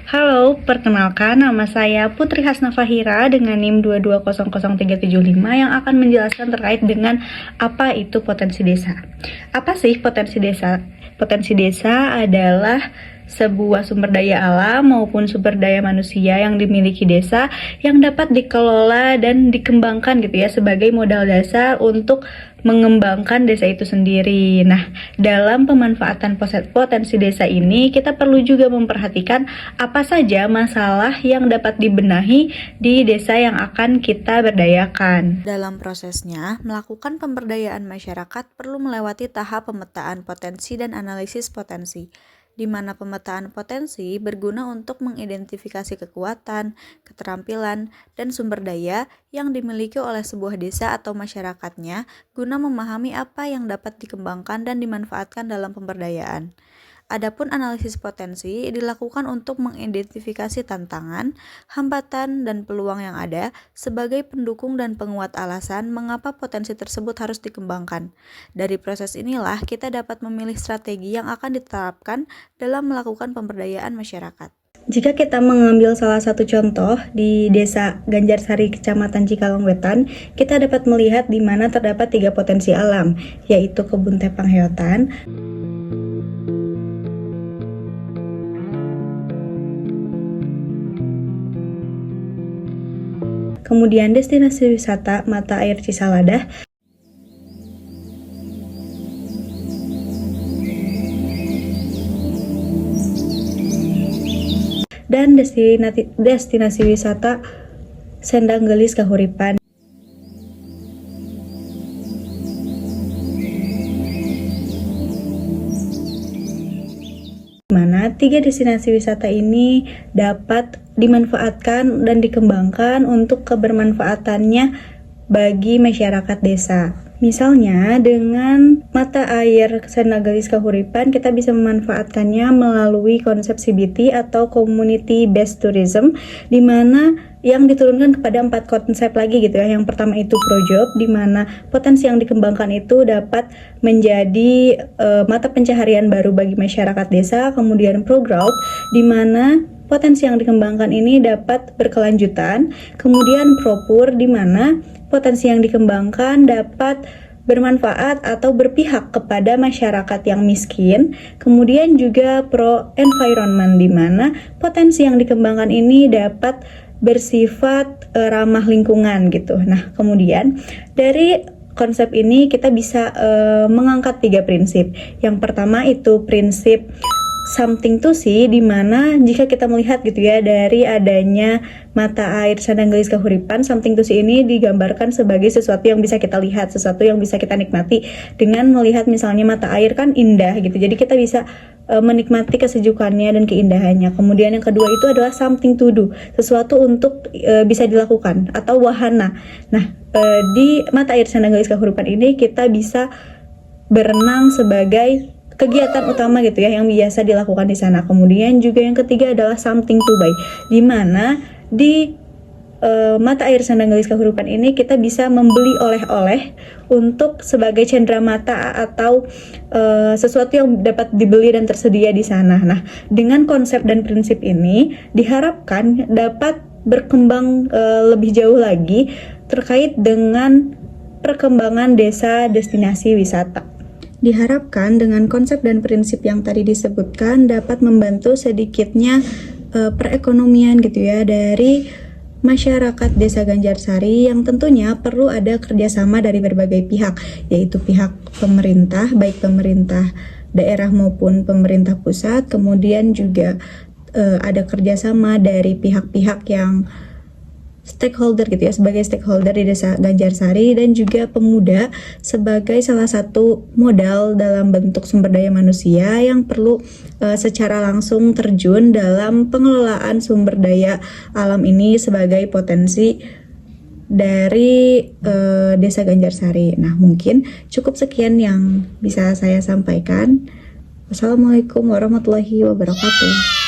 Halo, perkenalkan nama saya Putri Hasna Fahira dengan NIM 2200375 yang akan menjelaskan terkait dengan apa itu potensi desa. Apa sih potensi desa? Potensi desa adalah sebuah sumber daya alam maupun sumber daya manusia yang dimiliki desa yang dapat dikelola dan dikembangkan gitu ya sebagai modal dasar untuk mengembangkan desa itu sendiri. Nah, dalam pemanfaatan potensi desa ini kita perlu juga memperhatikan apa saja masalah yang dapat dibenahi di desa yang akan kita berdayakan. Dalam prosesnya, melakukan pemberdayaan masyarakat perlu melewati tahap pemetaan potensi dan analisis potensi, di mana pemetaan potensi berguna untuk mengidentifikasi kekuatan, keterampilan, dan sumber daya yang dimiliki oleh sebuah desa atau masyarakatnya guna memahami apa yang dapat dikembangkan dan dimanfaatkan dalam pemberdayaan. Adapun analisis potensi dilakukan untuk mengidentifikasi tantangan, hambatan, dan peluang yang ada sebagai pendukung dan penguat alasan mengapa potensi tersebut harus dikembangkan. Dari proses inilah kita dapat memilih strategi yang akan diterapkan dalam melakukan pemberdayaan masyarakat. Jika kita mengambil salah satu contoh di Desa Ganjarsari, Kecamatan Cikalong Wetan, kita dapat melihat di mana terdapat 3 potensi alam, yaitu kebun teh pangheotan, kemudian destinasi wisata mata air Cisaladah, dan destinasi wisata Sendang Gelis Kahuripan. Mana 3 destinasi wisata ini dapat dimanfaatkan dan dikembangkan untuk kebermanfaatannya bagi masyarakat desa. Misalnya dengan mata air Sendang Gelis Kahuripan kita bisa memanfaatkannya melalui konsep CBT atau Community Based Tourism, di mana yang diturunkan kepada 4 konsep lagi gitu ya. Yang pertama itu Projob, di mana potensi yang dikembangkan itu dapat menjadi mata pencaharian baru bagi masyarakat desa. Kemudian Progrowth, di mana potensi yang dikembangkan ini dapat berkelanjutan. Kemudian Propur, di mana potensi yang dikembangkan dapat bermanfaat atau berpihak kepada masyarakat yang miskin. Kemudian juga Pro Environment, di mana potensi yang dikembangkan ini dapat bersifat ramah lingkungan gitu. Nah, kemudian dari konsep ini kita bisa mengangkat 3 prinsip. Yang pertama itu prinsip something to see, di mana jika kita melihat gitu ya dari adanya mata air Sendang Gelis Kahuripan, something to see ini digambarkan sebagai sesuatu yang bisa kita lihat, sesuatu yang bisa kita nikmati. Dengan melihat misalnya mata air kan indah gitu, jadi kita bisa menikmati kesejukannya dan keindahannya. Kemudian yang kedua itu adalah something to do, sesuatu untuk bisa dilakukan atau wahana. Nah, di mata air Sendang Gelis Kahuripan ini kita bisa berenang sebagai kegiatan utama gitu ya yang biasa dilakukan di sana. Kemudian juga yang ketiga adalah something to buy, di mana di mata air Sendang Gelis Kahuripan ini kita bisa membeli oleh-oleh untuk sebagai cenderamata atau sesuatu yang dapat dibeli dan tersedia di sana. Nah, dengan konsep dan prinsip ini diharapkan dapat berkembang lebih jauh lagi terkait dengan perkembangan desa destinasi wisata. Diharapkan dengan konsep dan prinsip yang tadi disebutkan dapat membantu sedikitnya perekonomian gitu ya dari masyarakat Desa Ganjarsari, yang tentunya perlu ada kerjasama dari berbagai pihak, yaitu pihak pemerintah, baik pemerintah daerah maupun pemerintah pusat. Kemudian juga ada kerjasama dari pihak-pihak yang stakeholder gitu ya, sebagai stakeholder di Desa Ganjarsari, dan juga pemuda sebagai salah satu modal dalam bentuk sumber daya manusia yang perlu secara langsung terjun dalam pengelolaan sumber daya alam ini sebagai potensi dari Desa Ganjarsari. Nah, mungkin cukup sekian yang bisa saya sampaikan. Wassalamualaikum warahmatullahi wabarakatuh.